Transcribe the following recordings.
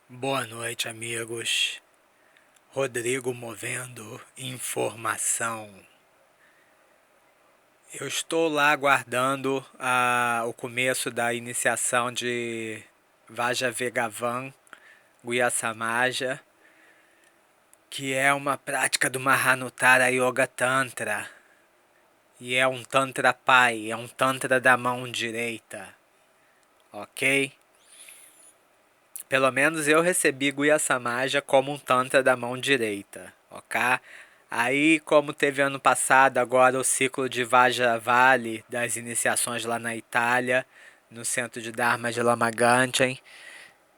Boa noite, amigos. Rodrigo movendo informação. Eu estou lá aguardando o começo da iniciação de Vajravegavan Guhyasamaja, que é uma prática do Mahanutara Yoga Tantra. E é um Tantra Pai, é um Tantra da mão direita. Ok? Pelo menos eu recebi Guhyasamaja como um Tantra da mão direita, ok? Aí, como teve ano passado, agora o ciclo de Vajravali, das iniciações lá na Itália, no centro de Dharma de Lama Ganchen,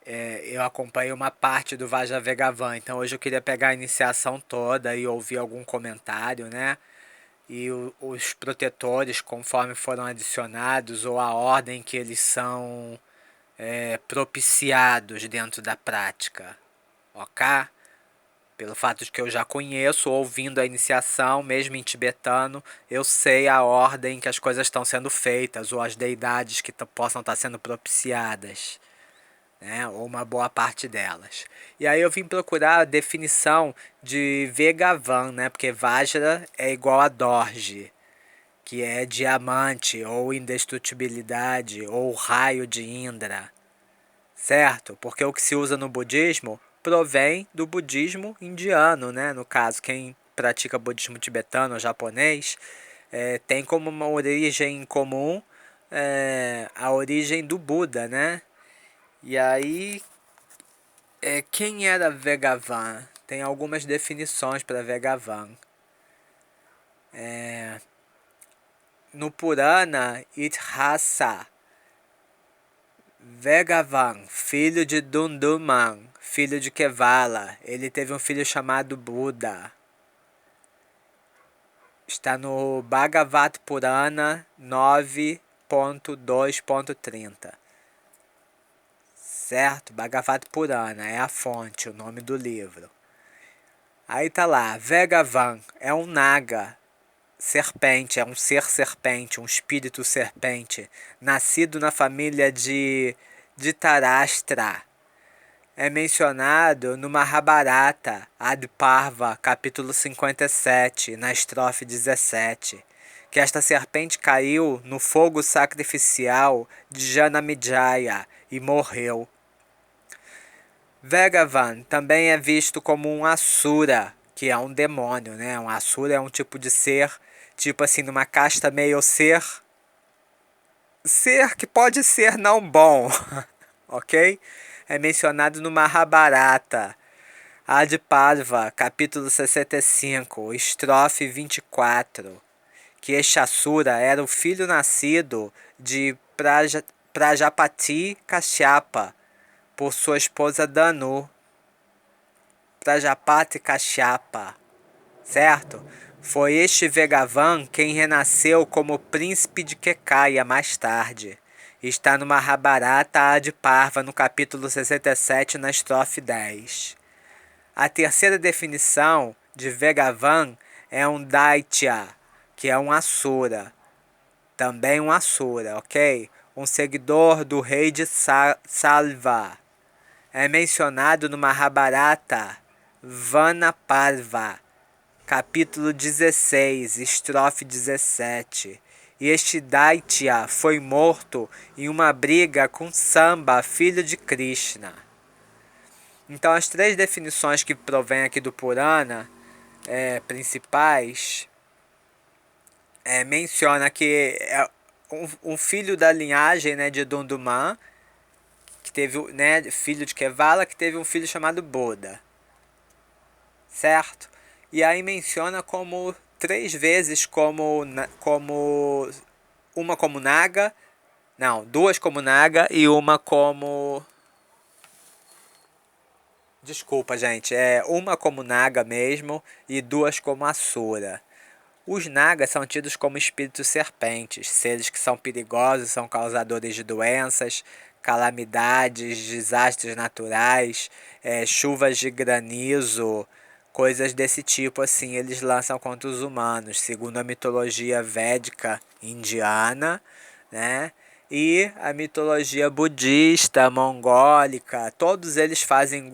eu acompanhei uma parte do Vajravegavan. Então hoje eu queria pegar a iniciação toda e ouvir algum comentário, né? E os protetores, conforme foram adicionados, ou a ordem que eles são propiciados dentro da prática, ok? Pelo fato de que eu já conheço, ouvindo a iniciação, mesmo em tibetano, eu sei a ordem que as coisas estão sendo feitas, ou as deidades que possam estar sendo propiciadas, né? Ou uma boa parte delas. E aí eu vim procurar a definição de Vegavan, né? Porque Vajra é igual a Dorje, que é diamante, ou indestrutibilidade, ou raio de Indra, certo? Porque o que se usa no budismo provém do budismo indiano, né? No caso, quem pratica budismo tibetano ou japonês tem como uma origem comum a origem do Buda, né? E aí, quem era Vegavan? Tem algumas definições para Vegavan. No Purana Ithasa, Vegavan, filho de Dunduman, filho de Kevala, ele teve um filho chamado Buda. Está no Bhagavad Purana 9.2.30. Certo? Bhagavad Purana é a fonte, o nome do livro. Aí tá lá, Vegavan é um naga, serpente, é um ser serpente, um espírito serpente, nascido na família de Tarastra. É mencionado no Mahabharata, Adparva, capítulo 57, na estrofe 17, que esta serpente caiu no fogo sacrificial de Janamejaya e morreu. Vegavan também é visto como um Asura, que é um demônio, né? Um Asura é um tipo de ser, tipo assim, numa casta meio ser que pode ser não bom, ok? É mencionado no Mahabharata, Adparva, capítulo 65, estrofe 24, que este Asura era o filho nascido de Prajapati Kashyapa, por sua esposa Danu. Prajapati Kashyapa, certo? Foi este Vegavan quem renasceu como príncipe de Kekaya mais tarde. Está no Mahabharata Adparva, no capítulo 67, na estrofe 10. A terceira definição de Vegavan é um Daitya, que é um Asura. Também um Asura, ok? Um seguidor do rei de Salva. É mencionado no Mahabharata Vanaparva, capítulo 16, estrofe 17. E este Daitya foi morto em uma briga com Samba, filho de Krishna. Então, as três definições que provém aqui do Purana principais menciona que é um filho da linhagem, né, de Dunduman, que teve, né, filho de Kevala, que teve um filho chamado Buda, certo? E aí menciona como três vezes como uma como Naga, não, duas como Naga e uma como, desculpa, gente, é uma como Naga mesmo e duas como Asura. Os Nagas são tidos como espíritos serpentes, seres que são perigosos, são causadores de doenças, calamidades, desastres naturais, chuvas de granizo, coisas desse tipo assim, eles lançam contra os humanos, segundo a mitologia védica indiana, né? E a mitologia budista, mongólica, todos eles fazem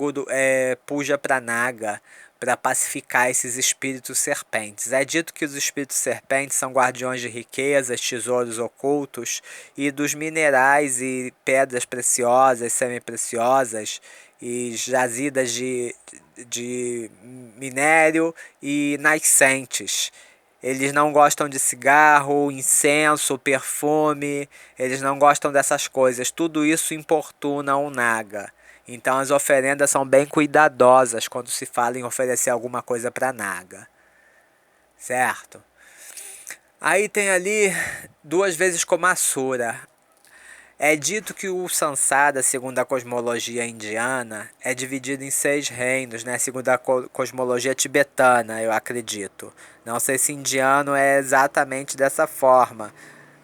puja para Naga para pacificar esses espíritos serpentes. É dito que os espíritos serpentes são guardiões de riquezas, tesouros ocultos e dos minerais e pedras preciosas, semi-preciosas e jazidas de minério e nascentes. Eles não gostam de cigarro, incenso, perfume, eles não gostam dessas coisas. Tudo isso importuna um naga. Então as oferendas são bem cuidadosas quando se fala em oferecer alguma coisa para naga. Certo? Aí tem ali duas vezes como Asura. É dito que o Sansara, segundo a cosmologia indiana, é dividido em 6 reinos, né? Segundo a cosmologia tibetana, eu acredito. Não sei se indiano é exatamente dessa forma.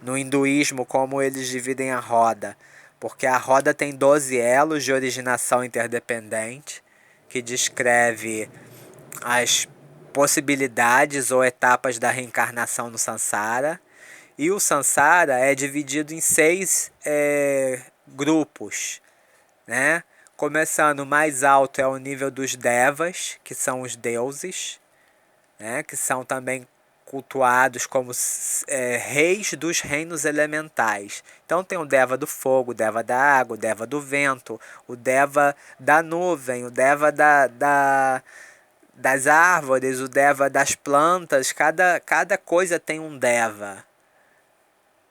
No hinduísmo, como eles dividem a roda. Porque a roda tem 12 elos de originação interdependente, que descreve as possibilidades ou etapas da reencarnação no Sansara. E o Sansara é dividido em 6 grupos, né? Começando mais alto é o nível dos Devas, que são os deuses, né? Que são também cultuados como reis dos reinos elementais. Então tem o Deva do fogo, o Deva da água, o Deva do vento, o Deva da nuvem, o Deva das árvores, o Deva das plantas. Cada coisa tem um Deva.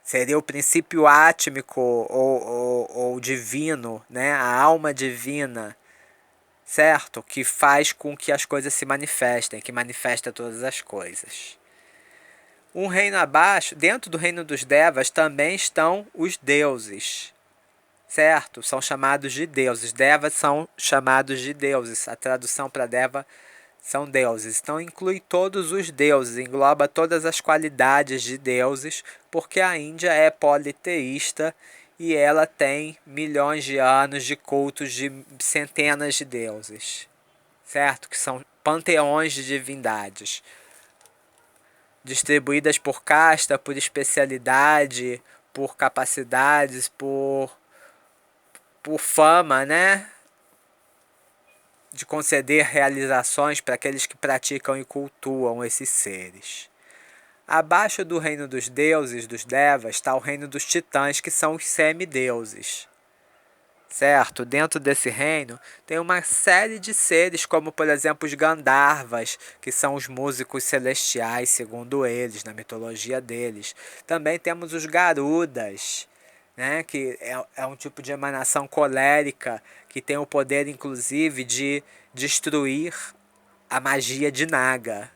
Seria o princípio átmico ou divino, né? A alma divina, certo? Que faz com que as coisas se manifestem, que manifesta todas as coisas. Um reino abaixo, dentro do reino dos Devas, também estão os deuses, certo? São chamados de deuses. Devas são chamados de deuses. A tradução para Deva são deuses. Então inclui todos os deuses, engloba todas as qualidades de deuses, porque a Índia é politeísta e ela tem milhões de anos de cultos de centenas de deuses, certo? Que são panteões de divindades, distribuídas por casta, por especialidade, por capacidades, por fama, né? De conceder realizações para aqueles que praticam e cultuam esses seres. Abaixo do reino dos deuses, dos devas, está o reino dos titãs, que são os semideuses. Certo? Dentro desse reino tem uma série de seres, como por exemplo os Gandharvas, que são os músicos celestiais, segundo eles, na mitologia deles. Também temos os Garudas, né, que é um tipo de emanação colérica que tem o poder, inclusive, de destruir a magia de Naga,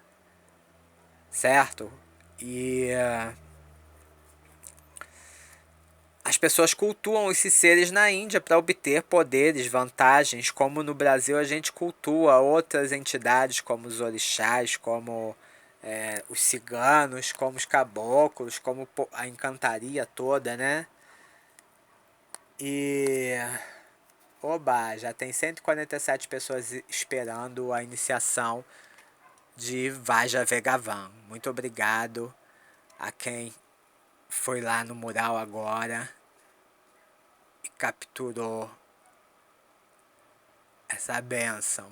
certo? E as pessoas cultuam esses seres na Índia para obter poderes, vantagens, como no Brasil a gente cultua outras entidades como os orixás, como os ciganos, como os caboclos, como a encantaria toda, né? E oba, já tem 147 pessoas esperando a iniciação de Vajravegavan. Muito obrigado a quem foi lá no mural agora e capturou essa benção.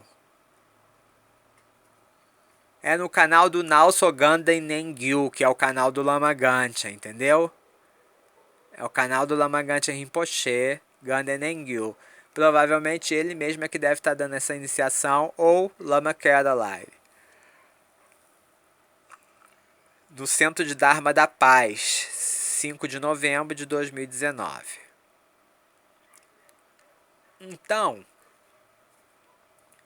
É no canal do Nalso Ganden Nengyu, que é o canal do Lama Gancha, entendeu? É o canal do Lama Gancha Rinpoche, Ganden Nengyu. Provavelmente ele mesmo é que deve estar dando essa iniciação, ou Lama Keralai. Do Centro de Dharma da Paz, 5 de novembro de 2019. Então,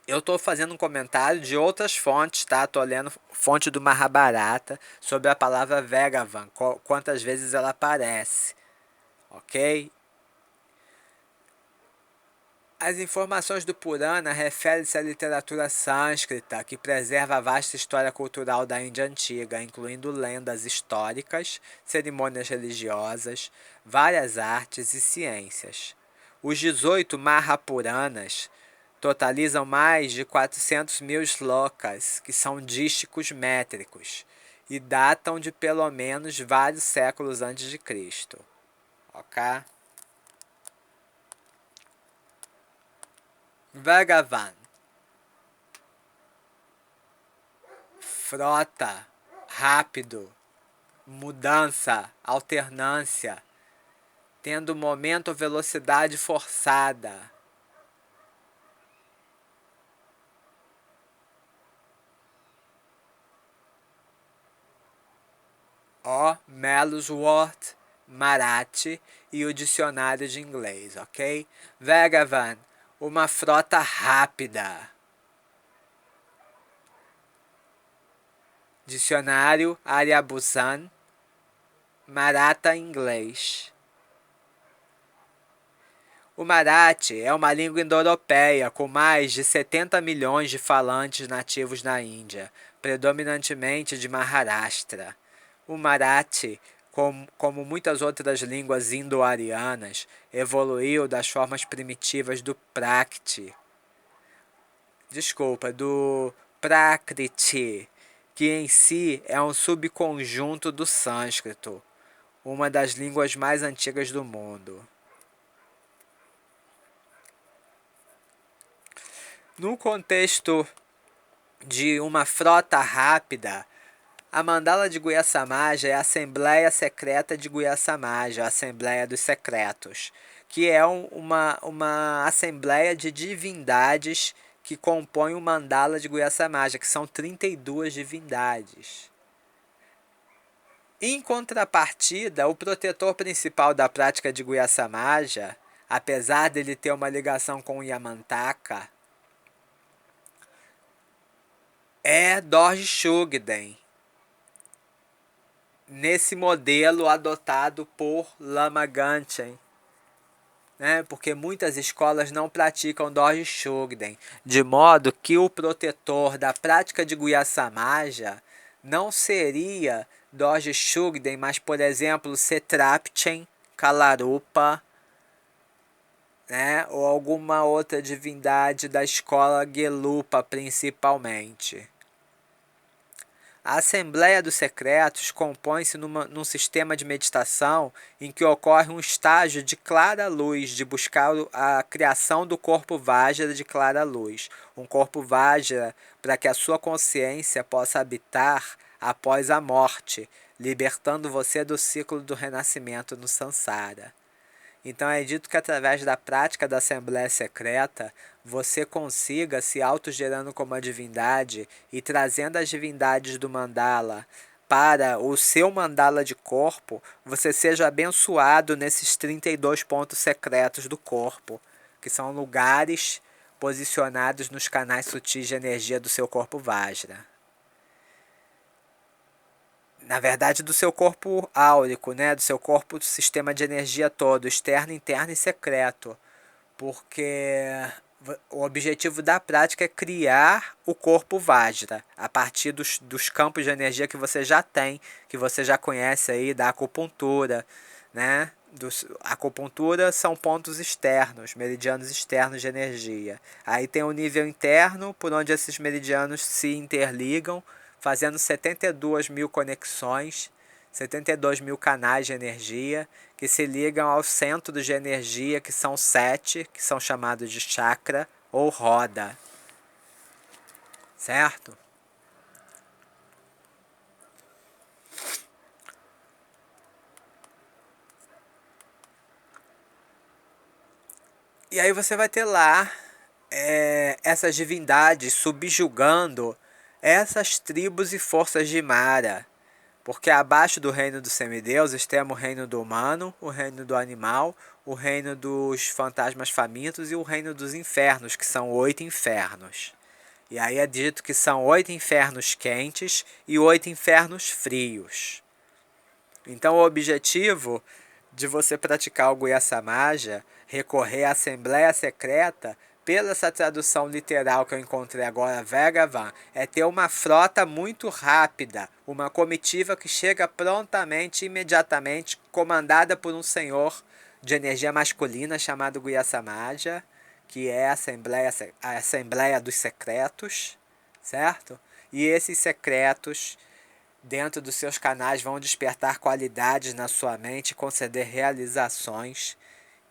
eu estou fazendo um comentário de outras fontes, tá? Estou lendo fonte do Mahabharata sobre a palavra Vegavan, quantas vezes ela aparece, ok? As informações do Purana referem-se à literatura sânscrita, que preserva a vasta história cultural da Índia antiga, incluindo lendas históricas, cerimônias religiosas, várias artes e ciências. Os 18 Mahapuranas totalizam mais de 400 mil shlokas, que são dísticos métricos, e datam de pelo menos vários séculos antes de Cristo. ok? Vagavan, frota, rápido, mudança, alternância, tendo momento ou velocidade forçada. Ó, Melosworth, Marathi e o dicionário de inglês, ok? Vagavan, uma frota rápida. Dicionário Aryabusan, Maratha inglês. O Marathi é uma língua indo-europeia com mais de 70 milhões de falantes nativos na Índia, predominantemente de Maharashtra. O Marathi, como muitas outras línguas indo-arianas, evoluiu das formas primitivas do do Prakriti, que em si é um subconjunto do sânscrito, uma das línguas mais antigas do mundo. No contexto de uma frota rápida, a Mandala de Guya Samaja é a Assembleia Secreta de Guya Samaja, a Assembleia dos Secretos, que é uma assembleia de divindades que compõe o Mandala de Guya Samaja, que são 32 divindades. Em contrapartida, o protetor principal da prática de Guya Samaja, apesar dele ter uma ligação com o Yamantaka, é Dorje Shugden, nesse modelo adotado por Lama Ganchen, né? Porque muitas escolas não praticam Dorje Shugden, de modo que o protetor da prática de Guya Samaja não seria Dorje Shugden, mas, por exemplo, Setrapchen, Kalarupa, né? Ou alguma outra divindade da escola Gelupa, principalmente. A Assembleia dos Secretos compõe-se num sistema de meditação em que ocorre um estágio de clara luz, de buscar a criação do corpo Vajra de clara luz. Um corpo Vajra para que a sua consciência possa habitar após a morte, libertando você do ciclo do renascimento no Sansara. Então é dito que através da prática da Assembleia Secreta, você consiga se autogerando como a divindade e trazendo as divindades do mandala para o seu mandala de corpo, você seja abençoado nesses 32 pontos secretos do corpo, que são lugares posicionados nos canais sutis de energia do seu corpo Vajra. Na verdade, do seu corpo áurico, né? Do seu corpo, do sistema de energia todo, externo, interno e secreto. Porque o objetivo da prática é criar o corpo Vajra, a partir dos campos de energia que você já tem, que você já conhece aí da acupuntura, né? A acupuntura são pontos externos, meridianos externos de energia. Aí tem o nível interno, por onde esses meridianos se interligam, fazendo 72 mil conexões, 72 mil canais de energia, que se ligam aos centros de energia, que são 7, que são chamados de chakra ou roda. Certo? E aí você vai ter lá essas divindades subjugando essas tribos e forças de Mara. Porque abaixo do reino dos semideuses temos o reino do humano, o reino do animal, o reino dos fantasmas famintos e o reino dos infernos, que são 8 infernos. E aí é dito que são 8 infernos quentes e 8 infernos frios. Então o objetivo de você praticar o Guya Samaja, recorrer à Assembleia Secreta, pela essa tradução literal que eu encontrei agora, Vagavan, é ter uma frota muito rápida, uma comitiva que chega prontamente, imediatamente, comandada por um senhor de energia masculina chamado Guya Samaja, que é a Assembleia dos Secretos, certo? E esses secretos dentro dos seus canais vão despertar qualidades na sua mente e conceder realizações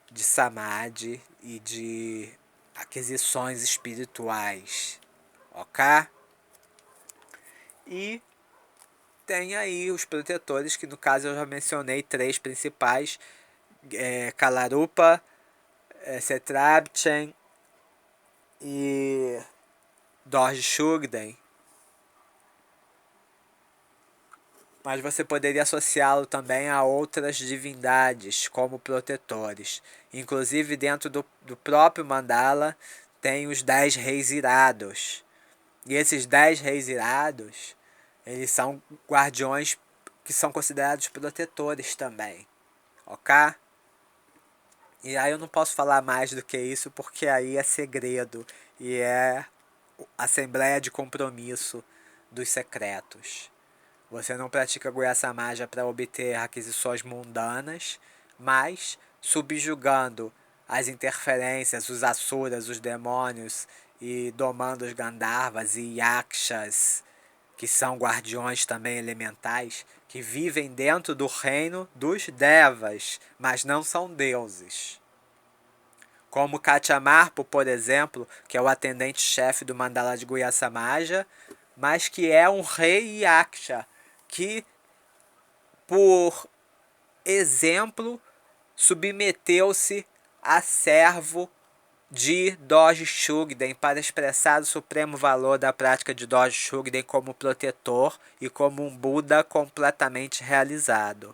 de samadhi e de aquisições espirituais, ok? E tem aí os protetores, que no caso eu já mencionei 3 principais, Kalarupa, Satrapchen e Dorje Shugden. Mas você poderia associá-lo também a outras divindades como protetores. Inclusive dentro do próprio mandala tem os 10 reis irados. E esses 10 reis irados, eles são guardiões que são considerados protetores também. Ok? E aí eu não posso falar mais do que isso porque aí é segredo e é assembleia de compromisso dos secretos. Você não pratica Guhyasamaja para obter aquisições mundanas, mas subjugando as interferências, os asuras, os demônios e domando os Gandharvas e Yakshas, que são guardiões também elementais, que vivem dentro do reino dos Devas, mas não são deuses. Como Katyamarpo, por exemplo, que é o atendente-chefe do mandala de Guhyasamaja, mas que é um rei Yaksha, que, por exemplo, submeteu-se a servo de Dorje Shugden para expressar o supremo valor da prática de Dorje Shugden como protetor e como um Buda completamente realizado.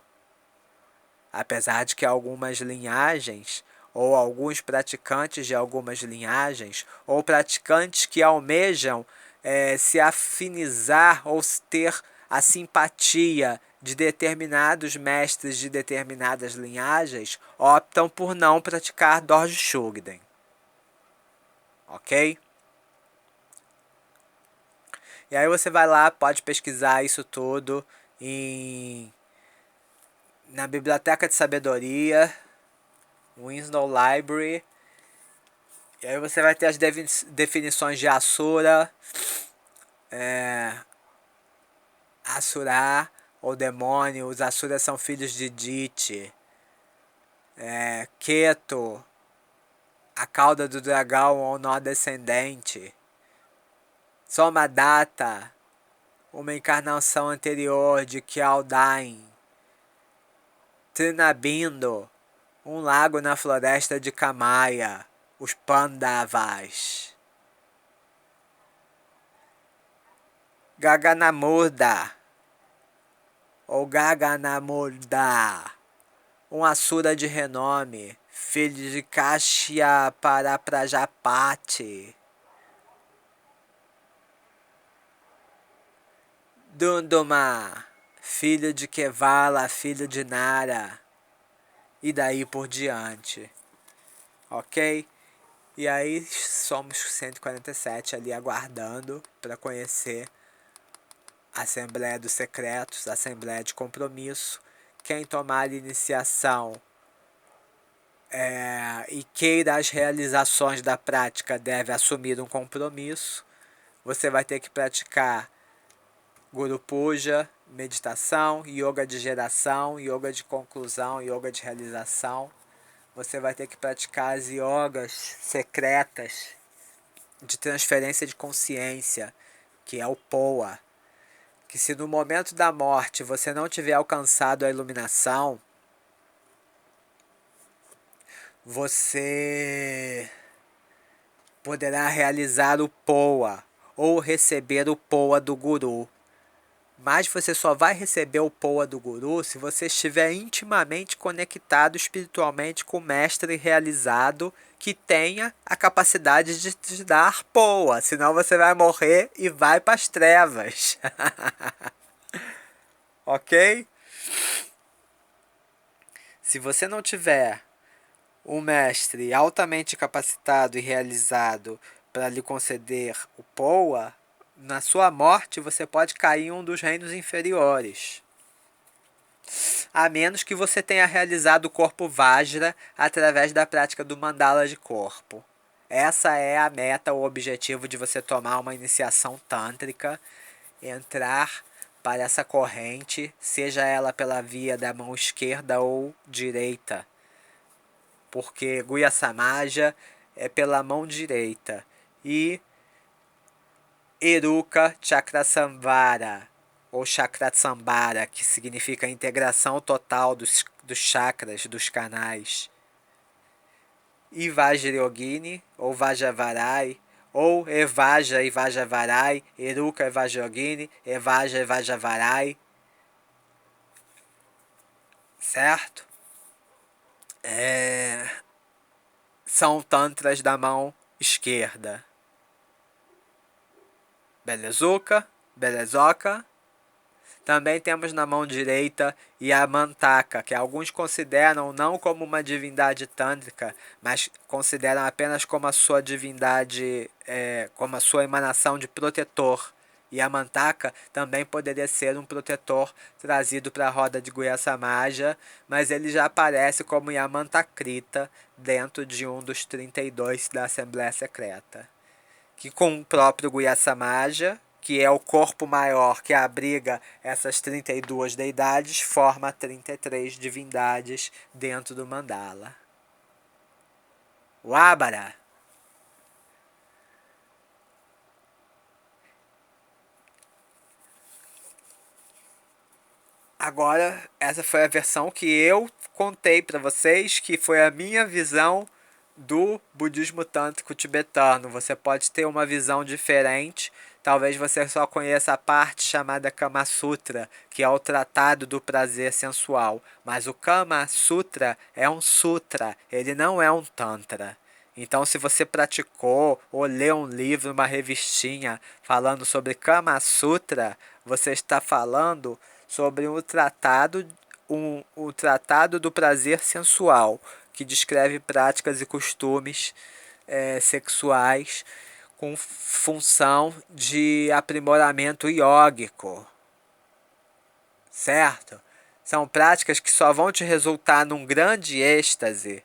Apesar de que algumas linhagens, ou alguns praticantes de algumas linhagens, ou praticantes que almejam se afinizar ou ter a simpatia de determinados mestres de determinadas linhagens, optam por não praticar Dorje Shugden. Ok? E aí você vai lá, pode pesquisar isso tudo na Biblioteca de Sabedoria, Wisdom Library. E aí você vai ter as definições de Asura, Asura ou demônio. Os Asuras são filhos de Diti. Keto, a cauda do dragão ou nó descendente. Somadatta, uma encarnação anterior de Kyaldain. Trinabindo, um lago na floresta de Kamaya, os Pandavas. Gaganamurda, ou Gaganamurda, um Asura de renome, filho de Kashya para Prajapati. Dunduma, filho de Kevala, filho de Nara, e daí por diante. Ok? E aí somos 147 ali aguardando para conhecer a Assembleia dos Secretos, a Assembleia de Compromisso. Quem tomar a iniciação e queira as realizações da prática deve assumir um compromisso. Você vai ter que praticar Guru Puja, meditação, yoga de geração, yoga de conclusão, yoga de realização. Você vai ter que praticar as yogas secretas de transferência de consciência, que é o POA. Que se no momento da morte você não tiver alcançado a iluminação, você poderá realizar o POA ou receber o POA do Guru. Mas você só vai receber o POA do Guru se você estiver intimamente conectado espiritualmente com o mestre realizado que tenha a capacidade de te dar POA. Senão você vai morrer e vai para as trevas. Ok? Se você não tiver um mestre altamente capacitado e realizado para lhe conceder o POA, na sua morte você pode cair em um dos reinos inferiores. A menos que você tenha realizado o corpo Vajra através da prática do mandala de corpo. Essa é a meta, o objetivo de você tomar uma iniciação tântrica, entrar para essa corrente, seja ela pela via da mão esquerda ou direita, porque Guhya Samaja é pela mão direita e Eruka Chakrasamvara ou Chakrasambara, que significa integração total dos chakras, dos canais, e Vajrayogini ou Vajavarai, ou Evaja e Vajavarai, Eruka e Vajrayogini, Evaja e Vajavarai, certo? São tantras da mão esquerda. Belezuca, Belezoca. Também temos na mão direita Yamantaka, que alguns consideram não como uma divindade tântrica, mas consideram apenas como a sua divindade, como a sua emanação de protetor. Yamantaka também poderia ser um protetor trazido para a roda de Guhya Samaja, mas ele já aparece como Yamantakrita dentro de um dos 32 da Assembleia Secreta, que com o próprio Guhya Samaja, que é o corpo maior que abriga essas 32 deidades, forma 33 divindades dentro do mandala. Wabara. Agora, essa foi a versão que eu contei para vocês, que foi a minha visão do budismo tântrico tibetano. Você pode ter uma visão diferente. Talvez você só conheça a parte chamada Kama Sutra, que é o tratado do prazer sensual. Mas o Kama Sutra é um sutra, ele não é um tantra. Então, se você praticou ou leu um livro, uma revistinha falando sobre Kama Sutra, você está falando sobre o tratado do prazer sensual, que descreve práticas e costumes sexuais com função de aprimoramento iógico, certo? São práticas que só vão te resultar num grande êxtase,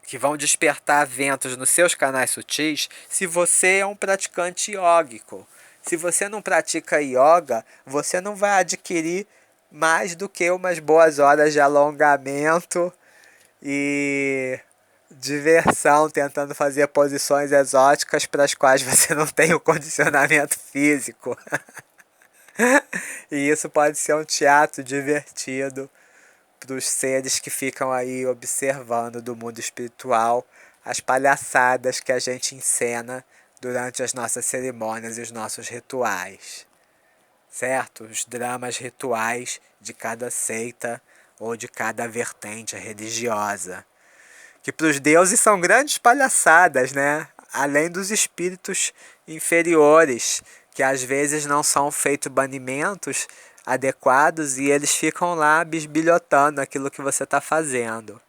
que vão despertar ventos nos seus canais sutis, se você é um praticante iógico. Se você não pratica yoga, você não vai adquirir mais do que umas boas horas de alongamento e diversão, tentando fazer posições exóticas para as quais você não tem o condicionamento físico. E isso pode ser um teatro divertido para os seres que ficam aí observando do mundo espiritual as palhaçadas que a gente encena durante as nossas cerimônias e os nossos rituais, certo? Os dramas rituais de cada seita ou de cada vertente religiosa, que para os deuses são grandes palhaçadas, né? Além dos espíritos inferiores, que às vezes não são feitos banimentos adequados e eles ficam lá bisbilhotando aquilo que você está fazendo.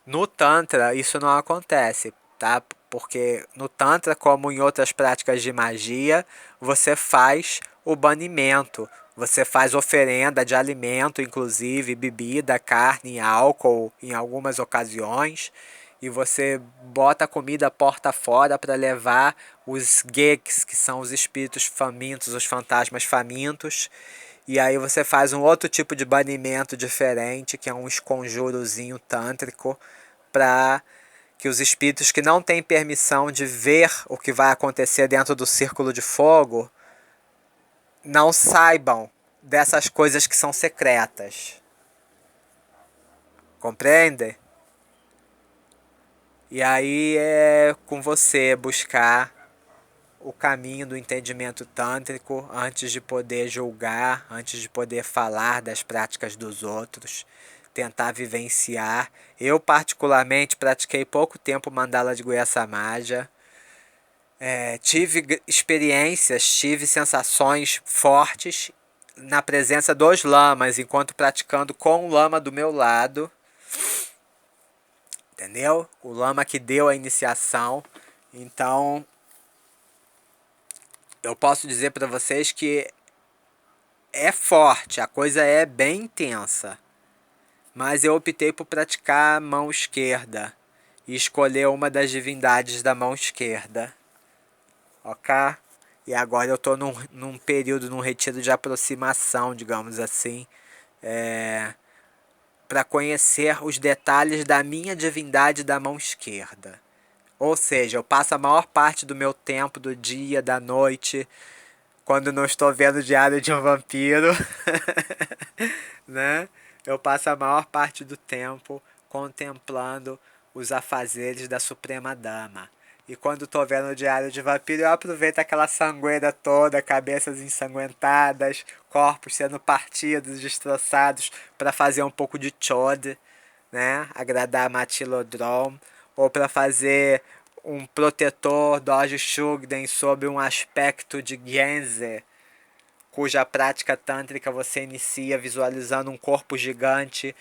No Tantra isso não acontece, tá? Porque no Tantra, como em outras práticas de magia, você faz o banimento. Você faz oferenda de alimento, inclusive bebida, carne, álcool em algumas ocasiões. E você bota a comida porta fora para levar os geeks, que são os espíritos famintos, os fantasmas famintos. E aí você faz um outro tipo de banimento diferente, que é um esconjurozinho tântrico, para que os espíritos que não têm permissão de ver o que vai acontecer dentro do círculo de fogo não saibam dessas coisas que são secretas. Compreende? E aí é com você buscar o caminho do entendimento tântrico antes de poder julgar, antes de poder falar das práticas dos outros, tentar vivenciar. Eu particularmente pratiquei pouco tempo mandala de Guhya Samaja. Tive experiências, tive sensações fortes na presença dos lamas, enquanto praticando com o lama do meu lado. Entendeu? O lama que deu a iniciação. Então, eu posso dizer para vocês que é forte, a coisa é bem intensa. Mas eu optei por praticar a mão esquerda e escolher uma das divindades da mão esquerda. Ok? E agora eu tô num período, num retiro de aproximação, digamos assim, para conhecer os detalhes da minha divindade da mão esquerda. Ou seja, eu passo a maior parte do meu tempo, do dia, da noite, quando não estou vendo o Diário de um Vampiro, né? Eu passo a maior parte do tempo contemplando os afazeres da Suprema Dama. E quando estou vendo o Diário de Vampiro, eu aproveito aquela sangueira toda, cabeças ensanguentadas, corpos sendo partidos, destroçados, para fazer um pouco de chode, né? Agradar a Matilodrom, ou para fazer um protetor Dojo Shugden sob um aspecto de Genze, cuja prática tântrica você inicia visualizando um corpo gigante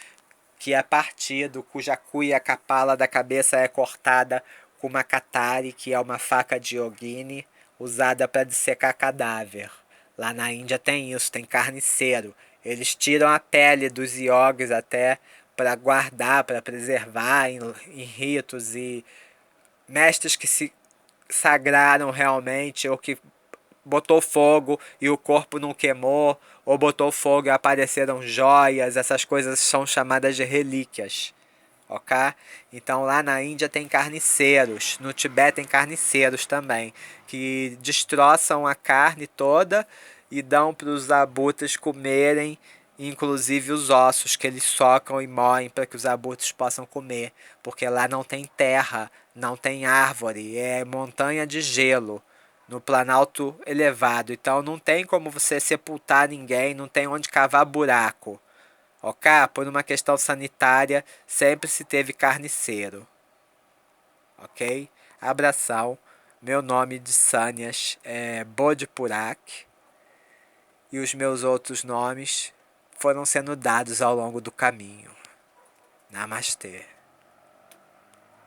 que é partido, cuja cuia capala da cabeça é cortada com uma katari, que é uma faca de yogini usada para dissecar cadáver. Lá na Índia tem isso, tem carniceiro. Eles tiram a pele dos yogis até para guardar, para preservar em ritos, e mestres que se sagraram realmente, ou que botou fogo e o corpo não queimou, ou botou fogo e apareceram joias, essas coisas são chamadas de relíquias, ok? Então lá na Índia tem carniceiros, no Tibete tem carniceiros também, que destroçam a carne toda e dão para os abutres comerem, inclusive os ossos que eles socam e moem para que os abutres possam comer, porque lá não tem terra, não tem árvore, é montanha de gelo no planalto elevado, então não tem como você sepultar ninguém, não tem onde cavar buraco, ok? Por uma questão sanitária, sempre se teve carniceiro, ok? Abração, meu nome de Sânias é Bodhipurak e os meus outros nomes foram sendo dados ao longo do caminho. Namastê.